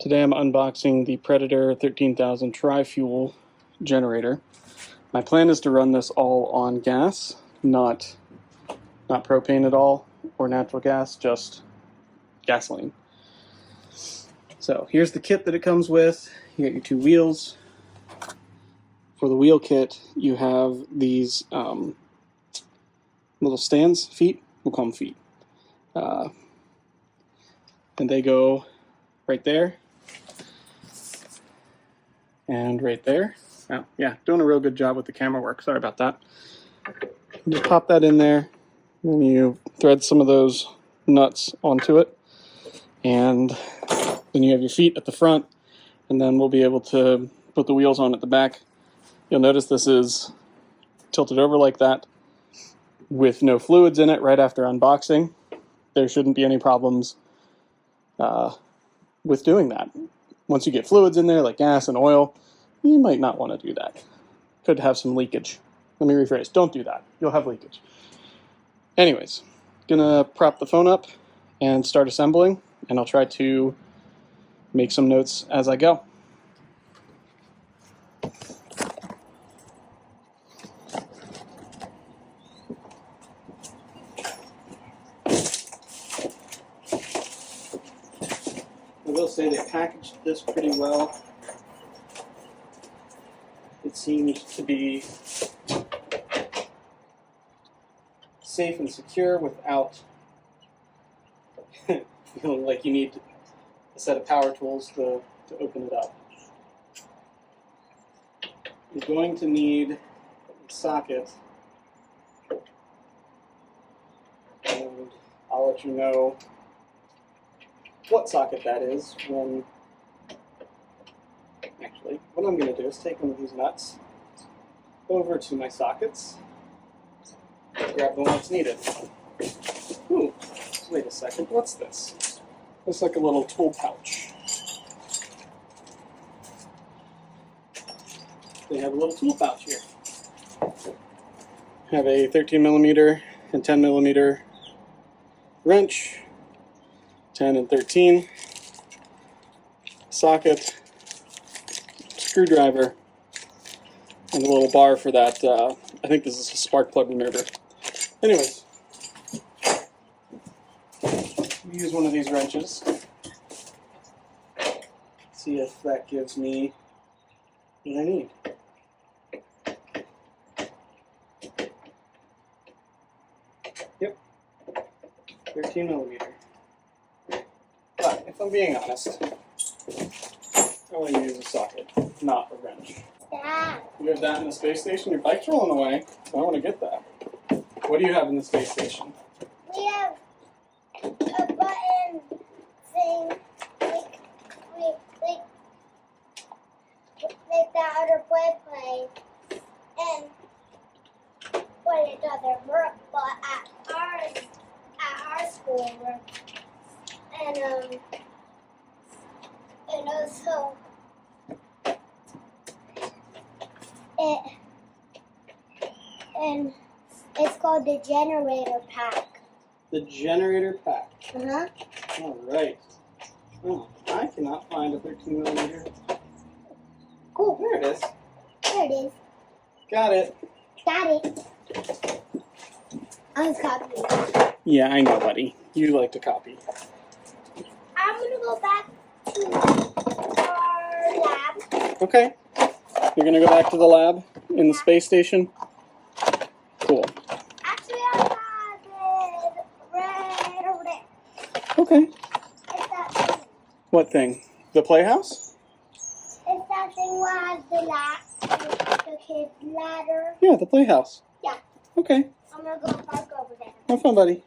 Today I'm unboxing the Predator 13,000 tri-fuel generator. My plan is to run this all on gas, not propane at all, or natural gas, just gasoline. So here's the kit that it comes with. You got your two wheels. For the wheel kit, you have these little stands, feet, we'll call them feet. And they go right there and right there. Oh, yeah, doing a real good job with the camera work. Sorry about that. Just pop that in there, and you thread some of those nuts onto it, and then you have your feet at the front, and then we'll be able to put the wheels on at the back. You'll notice this is tilted over like that with no fluids in it right after unboxing. There shouldn't be any problems with doing that. Once you get fluids in there like gas and oil, you might not want to do that. Could have some leakage. Let me rephrase, don't do that. You'll have leakage. Anyways, gonna prop the phone up and start assembling, and I'll try to make some notes as I go. I will say they packaged this pretty well. It seems to be safe and secure without feeling like you need a set of power tools to open it up. You're going to need a socket, and I'll let you know what socket that is when... Actually, what I'm going to do is take one of these nuts over to my sockets, grab the one that's needed. Ooh, wait a second, what's this? Looks like a little tool pouch. They have a little tool pouch here. Have a 13mm and 10mm wrench, 10 and 13, socket, screwdriver, and a little bar for that. I think this is a spark plug remover. Anyways, use one of these wrenches. See if that gives me what I need. Yep, 13mm. But if I'm being honest, I want to use a socket, not a wrench. Dad. You have that in the space station? Your bike's rolling away, so I want to get that. What do you have in the space station? We have a button thing, like the other play, and but it doesn't work. But at our school it works, and also it's called the generator pack. The generator pack. Uh-huh. All right. Oh, I cannot find a 13mm. Cool. There it is. There it is. Got it. Got it. I was copying. Yeah, I know, buddy. You like to copy. I'm gonna go back to our lab. Okay. You're gonna go back to the lab in the space station? Cool. Actually, I have it right over there. Okay. It's that thing. What thing? The playhouse? It's that thing where I have the kid's ladder. Yeah, the playhouse. Yeah. Okay. I'm gonna go back over there. Have fun, buddy.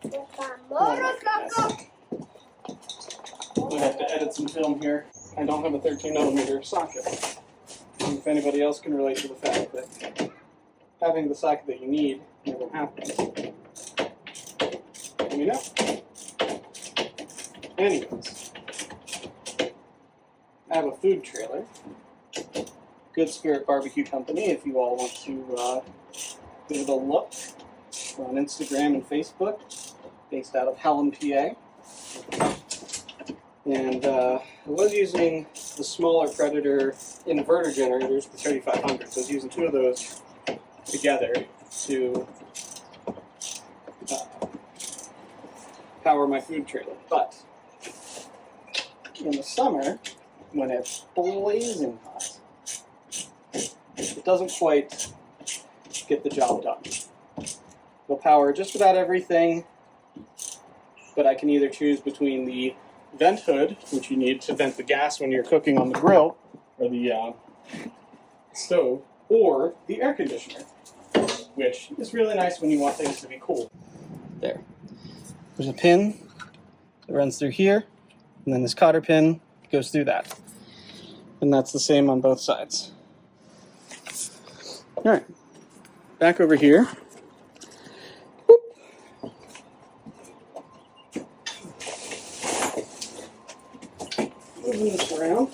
With my motorcycle. I have to edit some film here. I don't have a 13mm socket. And if anybody else can relate to the fact that having the socket that you need never happens, let me know. Anyways, I have a food trailer. Good Spirit Barbecue Company, if you all want to give it a look. We're on Instagram and Facebook, based out of Helen, PA. And I was using the smaller Predator inverter generators, the 3500s. I was using two of those together to power my food trailer. But in the summer, when it's blazing hot, it doesn't quite get the job done. It'll power just about everything, but I can either choose between the vent hood, which you need to vent the gas when you're cooking on the grill or the stove, or the air conditioner, which is really nice when you want things to be cool. There. There's a pin that runs through here, and then this cotter pin goes through that. And that's the same on both sides. All right, back over here. Moving this around.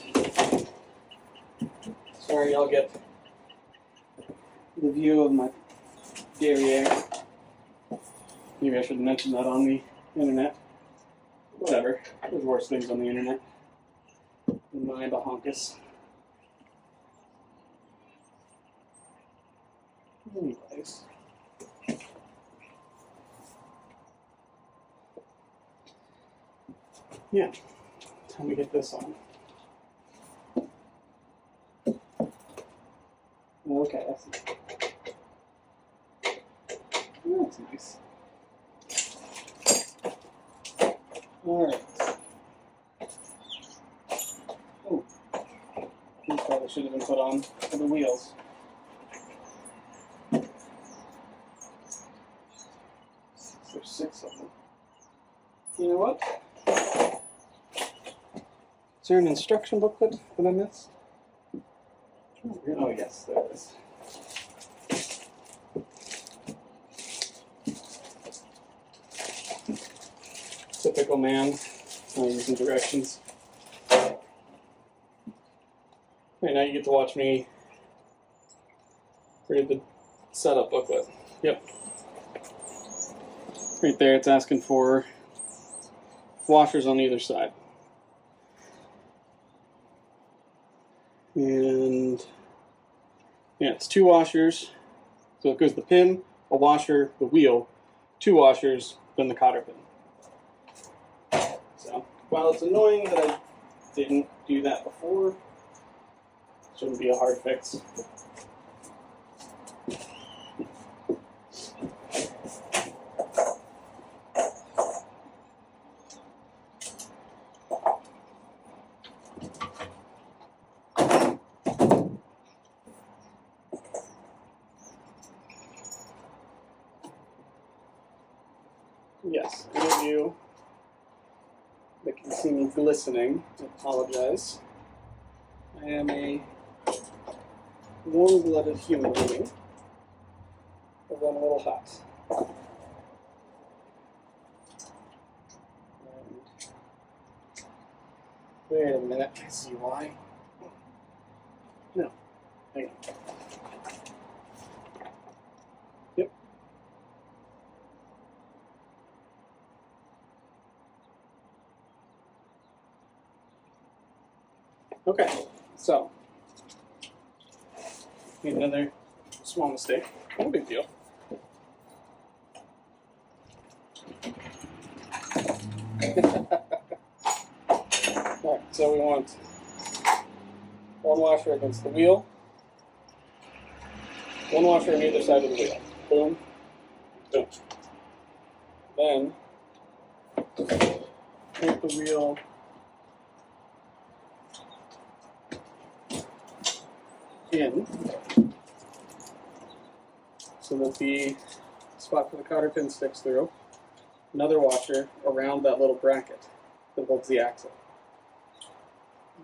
Sorry, y'all get the view of my derriere. Maybe I should have mentioned that on the internet. Whatever. There's worse things on the internet than my bahonkus. Anyways. Yeah. Time to get this on. Okay, that's nice. Alright. Oh. These probably should have been put on for the wheels. There's 6 of them. You know what? Is there an instruction booklet that I missed? Oh yes, there it is. Typical man, using directions. Right, now you get to watch me read the setup booklet. Yep. Right there, it's asking for washers on either side. And yeah, it's 2 washers. So it goes the pin, a washer, the wheel, 2 washers, then the cotter pin. So while it's annoying that I didn't do that before, it shouldn't be a hard fix. Yes, any of you that can see me glistening, I apologize. I am a warm-blooded human being, but I'm a little hot. And wait a minute, I see why. No, hang on. Yep. Okay, so made another small mistake. No big deal. Alright, so we want 1 washer against the wheel, 1 washer on either side of the wheel. Boom, boom. Then take the wheel in so that the spot for the cotter pin sticks through. Another washer around that little bracket that holds the axle.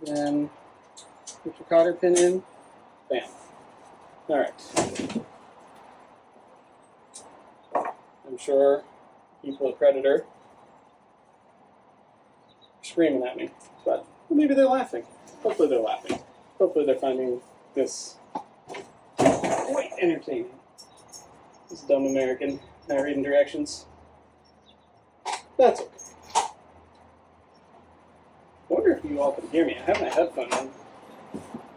Then put your cotter pin in. Bam. Alright. I'm sure people at Predator are screaming at me, but maybe they're laughing. Hopefully they're laughing. Hopefully they're finding this quite entertaining. This dumb American not reading directions. That's okay. I wonder if you all can hear me. I have my headphone on.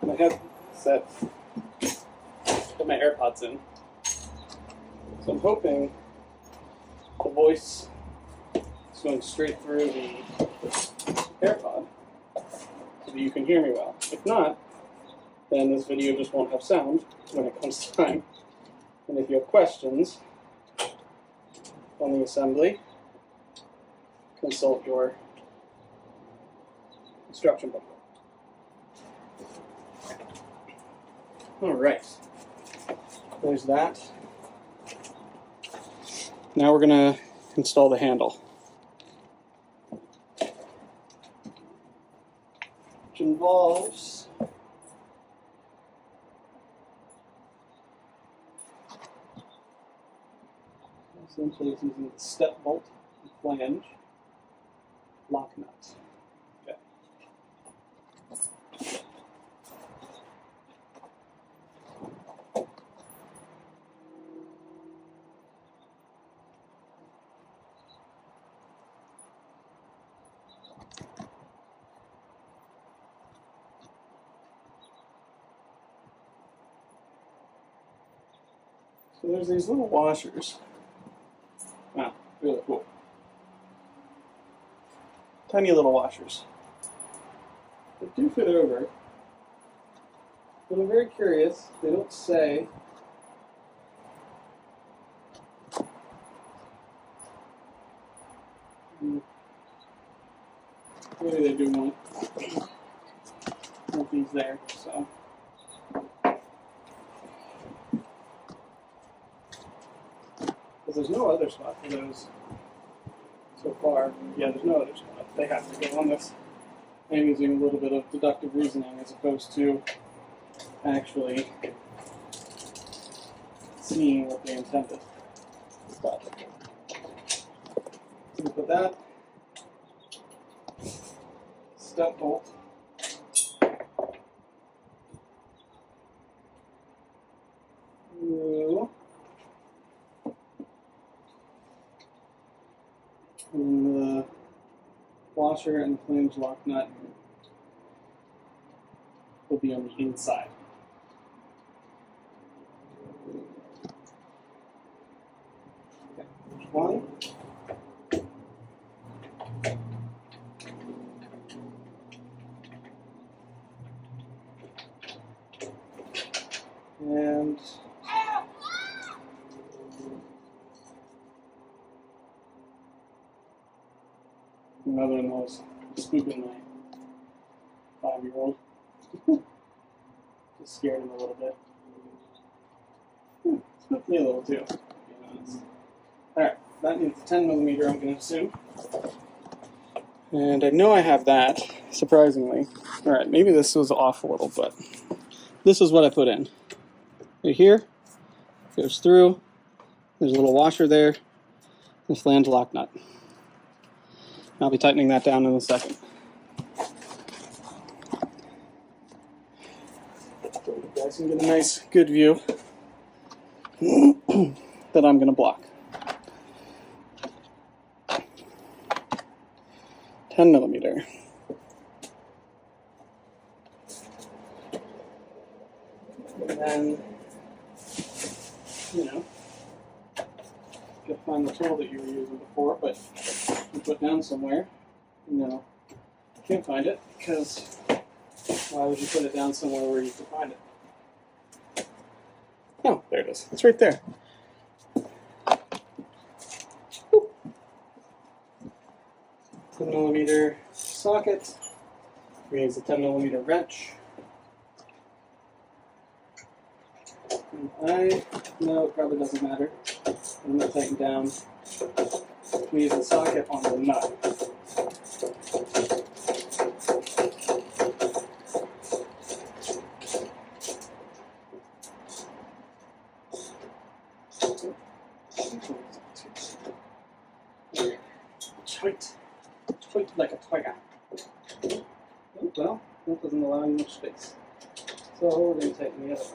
My headset. Put my AirPods in. So I'm hoping the voice is going straight through the AirPod so that you can hear me well. If not, then this video just won't have sound when it comes time. And if you have questions on the assembly, consult your instruction booklet. All right, there's that. Now we're going to install the handle, which involves essentially it's using the step bolt and flange lock nut. Okay. So there's these little washers. Wow, really cool. Tiny little washers. They do fit over, but I'm very curious. They don't say maybe they do want these there, so. Because there's no other spot for those so far. Yeah, there's no other spot. They have to go on this. I'm using a little bit of deductive reasoning as opposed to actually seeing what they intended. But so we put that step bolt through, and the washer and the flange lock nut will be on the inside. Okay, there's one. And my mother-in-law's spooking my 5-year-old. Just scared him a little bit. Spooked me a little too, to be honest. Alright, that needs a 10mm, I'm going to assume. And I know I have that, surprisingly. Alright, maybe this was off a little, but this is what I put in. Right here, goes through, there's a little washer there, and a flange lock nut. I'll be tightening that down in a second. So you guys can get a nice, good view that I'm going to block. 10mm. And then, you know, you'll find the tool that you were using before, but you put down somewhere. No, you can't find it because why would you put it down somewhere where you can find it? Oh, there it is. It's right there. 10mm socket. We use a 10mm wrench. No, it probably doesn't matter. I'm going to tighten down. We use a socket on the nut. Tight like a tiger. Oh, well, that doesn't allow you much space. So we're going to tighten the other way.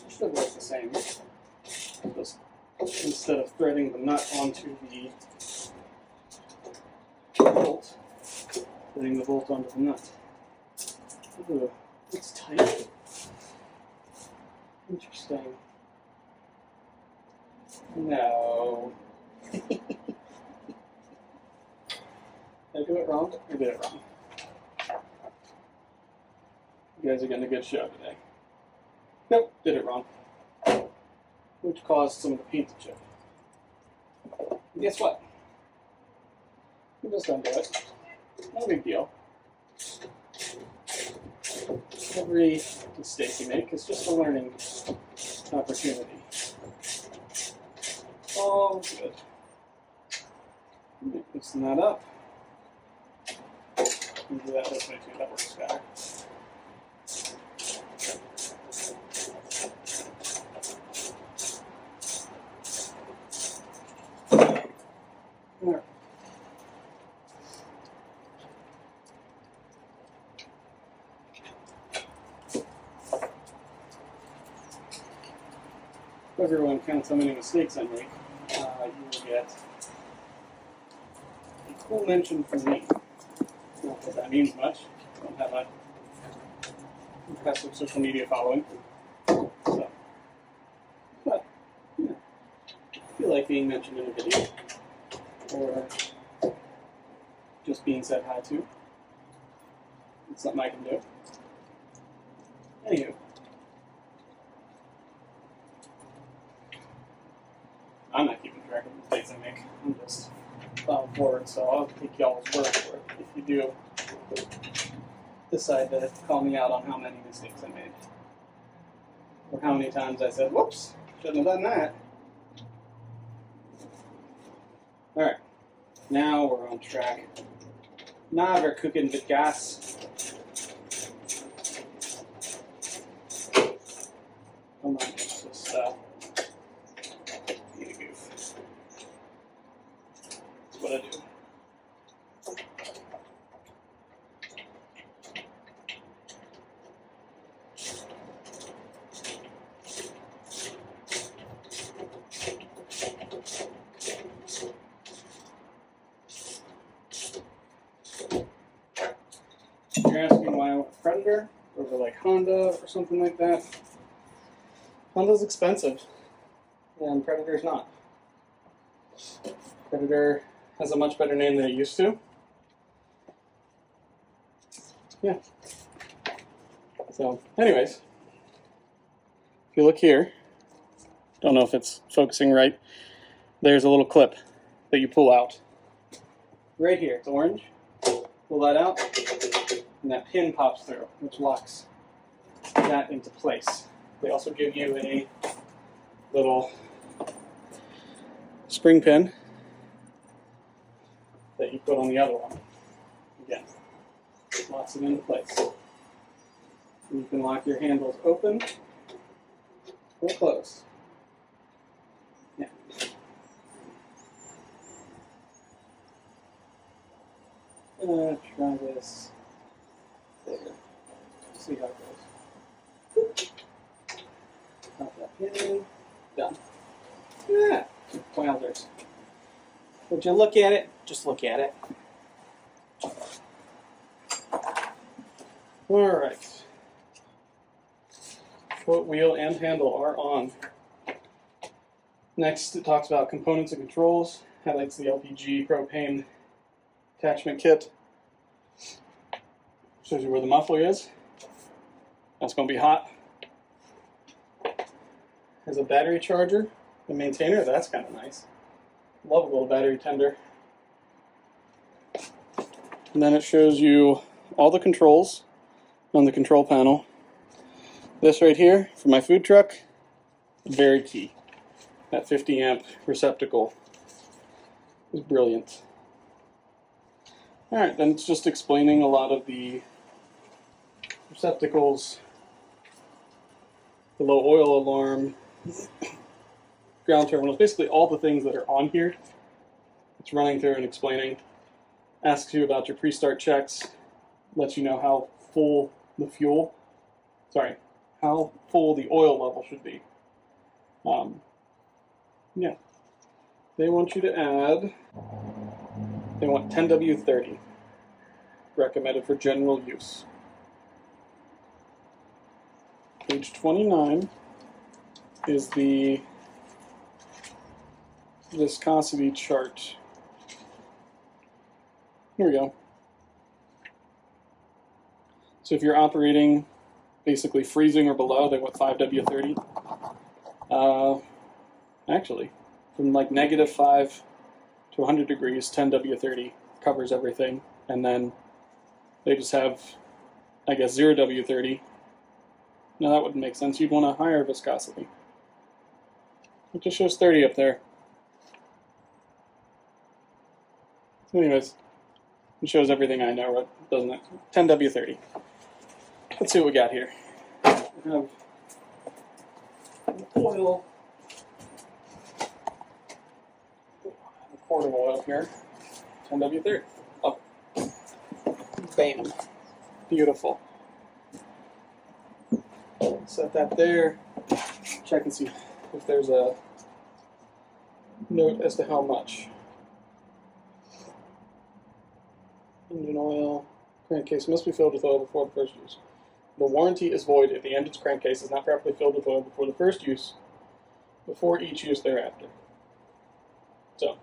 Should work the same. Just instead of threading getting the nut onto the bolt, putting the bolt onto the nut. Ooh, it's tight. Interesting. No. Did I do it wrong? I did it wrong. You guys are getting a good show today. Nope, did it wrong. Which caused some of the paint to chip. And guess what? You just undo it. No big deal. Every mistake you make is just a learning opportunity. All good. Loosen that up. And do that this way too, that works better. There. If everyone counts how many mistakes I make, you will get a cool mention from me. Not that that means much. I don't have an impressive social media following. So, but, yeah, I feel like being mentioned in a video, or just being said hi to. It's something I can do. Anywho. I'm not keeping track of the mistakes I make. I'm just forward, so I'll take y'all's word for it if you do decide to call me out on how many mistakes I made. Or how many times I said, whoops, shouldn't have done that. Alright, now we're on track. Now we're cooking with gas. Come on, it's just need a goof. That's what I do. You're asking why I went with Predator over like Honda or something like that. Honda's expensive, and Predator's not. Predator has a much better name than it used to. Yeah. So, anyways, if you look here, don't know if it's focusing right, there's a little clip that you pull out. Right here, it's orange. Pull that out, and that pin pops through, which locks that into place. They also give you a little spring pin that you put on the other one. Again, locks it into place. And you can lock your handles open or closed. Yeah. I'm gonna try this there. See how it goes. Pop that pin. Done. Yeah. Wowzers. Would you look at it? Just look at it. Alright. Foot, wheel, and handle are on. Next, it talks about components and controls. Highlights the LPG propane attachment kit. Shows you where the muffler is. That's going to be hot. Has a battery charger, the maintainer. That's kind of nice. Love a little battery tender. And then it shows you all the controls on the control panel. This right here for my food truck, very key. That 50 amp receptacle is brilliant. Alright, then it's just explaining a lot of the receptacles, the low oil alarm, ground terminals, basically all the things that are on here. It's running through and explaining. Asks you about your pre-start checks, lets you know how full the oil level should be. Yeah. they want you to add, they want 10W30, recommended for general use. Page 29 is the viscosity chart. Here we go. So if you're operating basically freezing or below, they want 5W30. Actually, from like -5 to 100 degrees, 10W30 covers everything. And then they just have, I guess, 0W30. No, that wouldn't make sense. You'd want a higher viscosity. It just shows 30 up there. Anyways, it shows everything I know, doesn't it? 10W30. Let's see what we got here. We have oil, a quart of oil here, 10W30. Oh, bam, beautiful. Set that there. Check and see if there's a note as to how much. Engine oil, crankcase must be filled with oil before the first use. The warranty is void if the engine's crankcase is not properly filled with oil before the first use, before each use thereafter. So,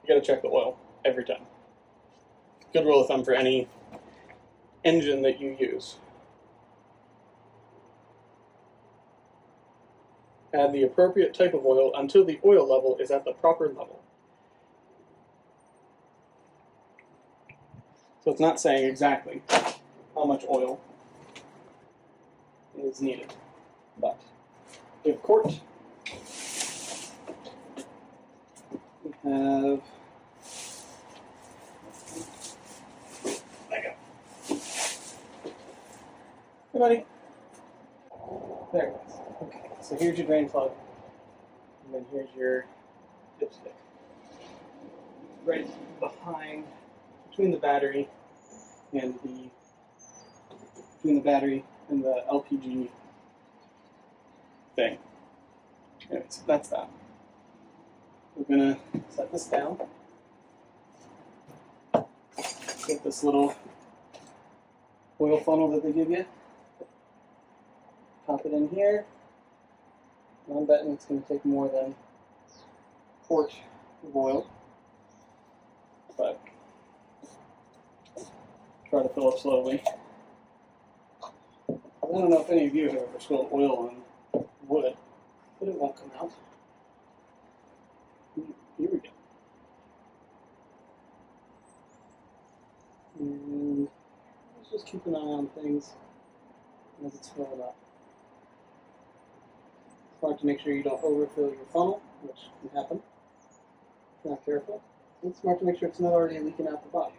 you gotta check the oil every time. Good rule of thumb for any engine that you use. Add the appropriate type of oil until the oil level is at the proper level. So it's not saying exactly how much oil is needed. But we have quart. We have, there you go. Hey buddy. There it is. Okay, so here's your drain plug. And then here's your dipstick. Right behind, between the battery and the LPG thing. Anyway, so that's that. We're gonna set this down. Get this little oil funnel that they give you. Pop it in here. And I'm betting it's gonna take more than a quart of oil. But try to fill up slowly. I don't know if any of you have ever spilled oil on wood, but it won't come out. Here we go. And let's just keep an eye on things as it's filling up. It's hard to make sure you don't overfill your funnel, which can happen if you're not careful. It's smart to make sure it's not already leaking out the body.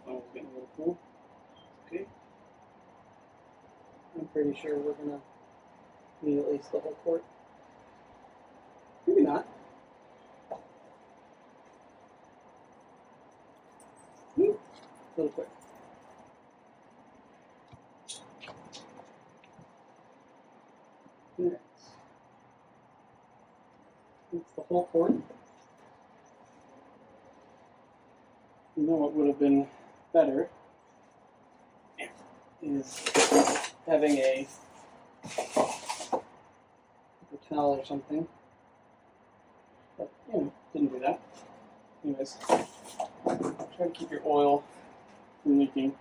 Funnel's getting a little full. Okay. I'm pretty sure we're gonna need at least the whole quart. Maybe not. A little quick. Next. It's the whole quart. You know what would have been better is having a paper towel or something. But, you know, didn't do that. Anyways, try to keep your oil from leaking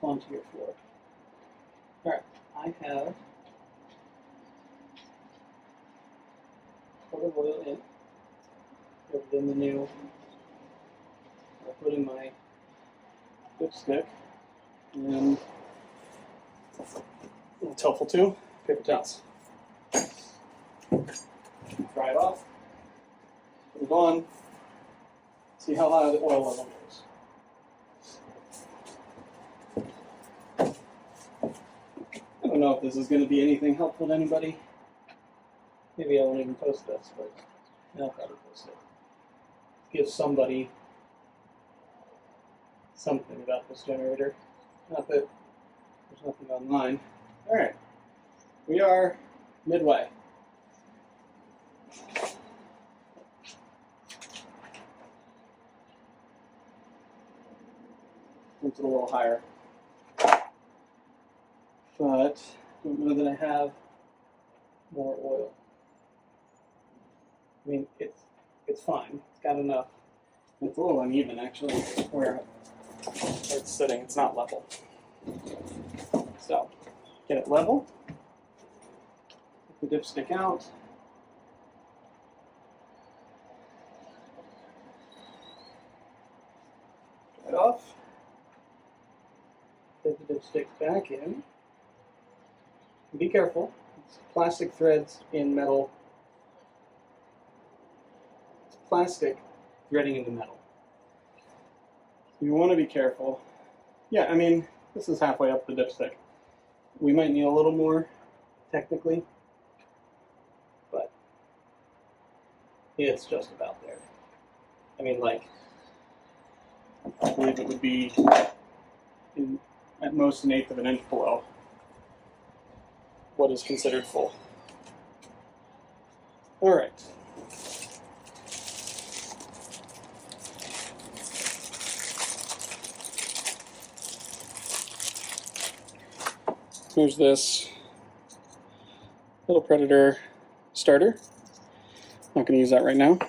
onto your floor. Alright, I have a quart of oil in. Put it in the new. I put in my dipstick, and it's helpful too, paper towels. Dry it off, put it on, see how high the oil level goes. I don't know if this is going to be anything helpful to anybody. Maybe I won't even post this, but I'll probably post it. give somebody something about this generator. Not that there's nothing online. All right, we are midway. It's a little higher, but I don't know that I have more oil. I mean, it's fine. It's got enough. It's a little uneven actually where it's sitting. It's not level. So get it level. Get the dipstick out. Get it off. Get the dipstick back in. Be careful. It's plastic threads in metal. It's plastic threading into metal. You want to be careful. Yeah, I mean, this is halfway up the dipstick. We might need a little more, technically, but it's just about there. I mean, like, I believe it would be at most an eighth of an inch below what is considered full. All right. Here's this little Predator starter. Not going to use that right now.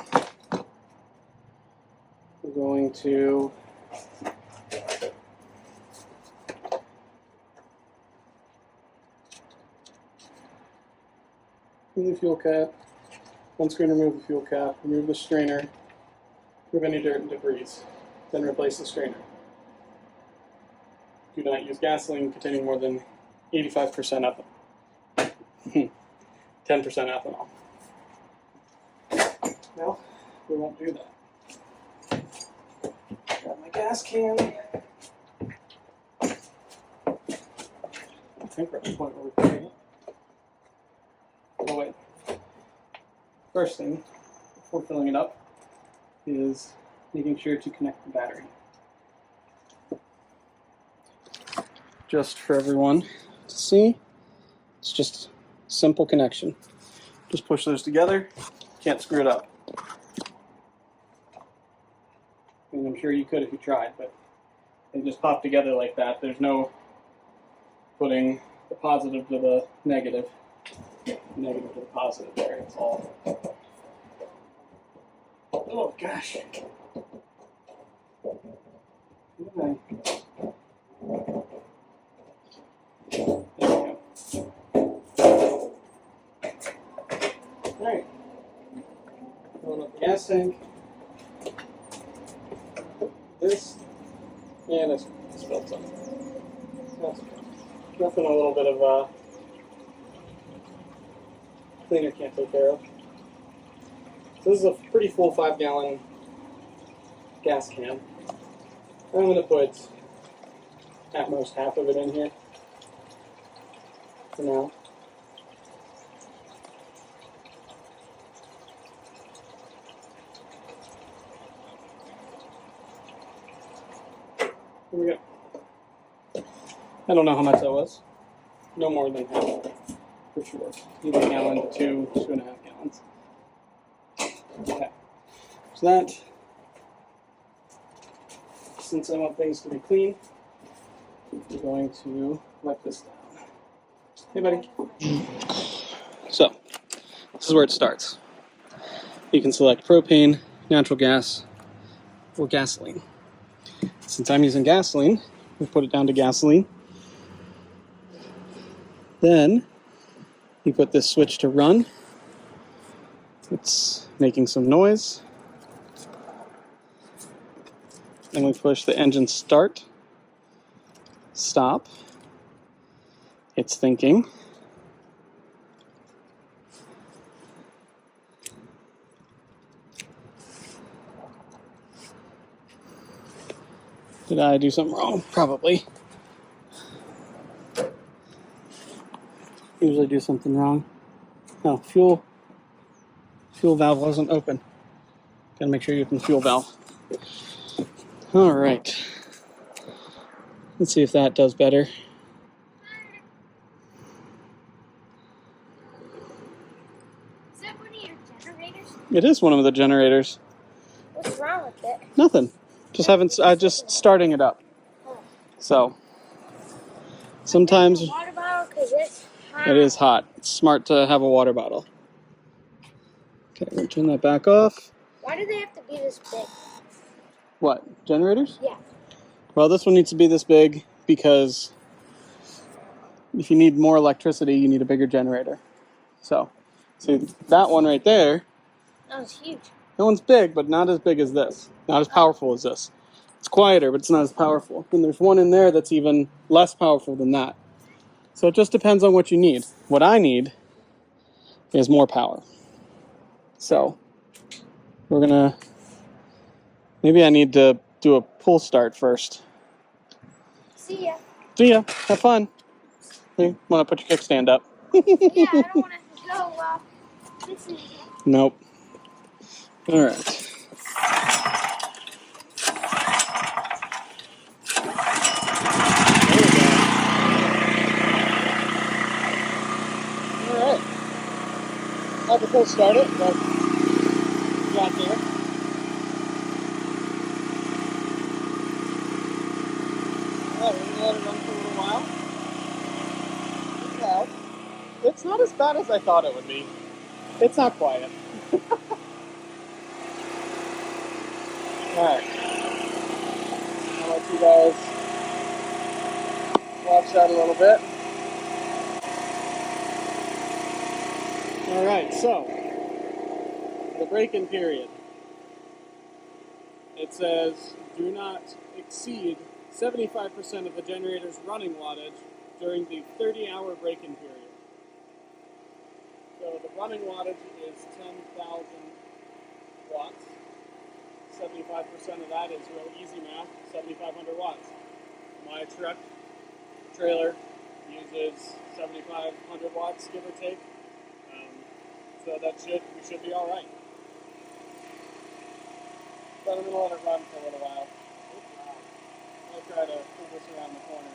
We're going to remove the fuel cap. Once again, remove the fuel cap, remove the strainer, remove any dirt and debris, then replace the strainer. Do not use gasoline containing more than 85% ethanol. 10% ethanol. No, we won't do that. Got my gas can. I think we're at the point where we're putting it. Oh wait. First thing, before filling it up, is making sure to connect the battery. Just for everyone to see, it's just simple connection. Just push those together, can't screw it up. I mean, I'm sure you could if you tried, but they just pop together like that. There's no putting the positive to the negative, negative to the positive there. It's all, oh gosh. Okay. Alright, filling up the gas tank. This, and it's spilled some. That's okay. Nothing a little bit of cleaner can't take care of. So this is a pretty full 5-gallon gas can. I'm going to put at most half of it in here for now. Here we go. I don't know how much that was. No more than half, for sure. Either a gallon to 2.5 gallons. Okay. So that, since I want things to be clean, we're going to wipe this down. Hey, buddy. So, this is where it starts. You can select propane, natural gas, or gasoline. Since I'm using gasoline, we'll put it down to gasoline. Then you put this switch to run. It's making some noise. Then we push the engine start, stop. It's thinking. Did I do something wrong? Probably. Usually do something wrong. No, fuel valve wasn't open. Gotta make sure you can fuel valve. All right. Let's see if that does better. Is that one of your generators? It is one of the generators. What's wrong with it? Nothing. Just starting it up. So sometimes Water bottle, 'cause it's hot. it is hot. It's smart to have a water bottle. Okay, we'll turn that back off. Why do they have to be this big? What, generators? Yeah. Well, this one needs to be this big because if you need more electricity, you need a bigger generator. So, see that one right there, That was huge. that one's big, but not as big as this. Not as powerful as this. It's quieter, but it's not as powerful. And there's one in there that's even less powerful than that. So it just depends on what you need. What I need is more power. So, we're gonna, maybe I need to do a pull start first. See ya. See ya, have fun. You wanna put your kickstand up? Yeah, I don't want to go fixing it. Nope. All right. There we go. All right. Had to pull start it, but got there. All right, we're gonna let it run for a little while. It's loud. It's not as bad as I thought it would be. It's not quiet. All right. I'll let you guys watch that a little bit. All right, so the break-in period. It says do not exceed 75% of the generator's running wattage during the 30-hour break-in period. So the running wattage is 10,000 watts. 75% of that is real easy math, 7,500 watts. My truck trailer uses 7,500 watts, give or take. So we should be all right. But I'm gonna let it run for a little while. I'll try to pull this around the corner.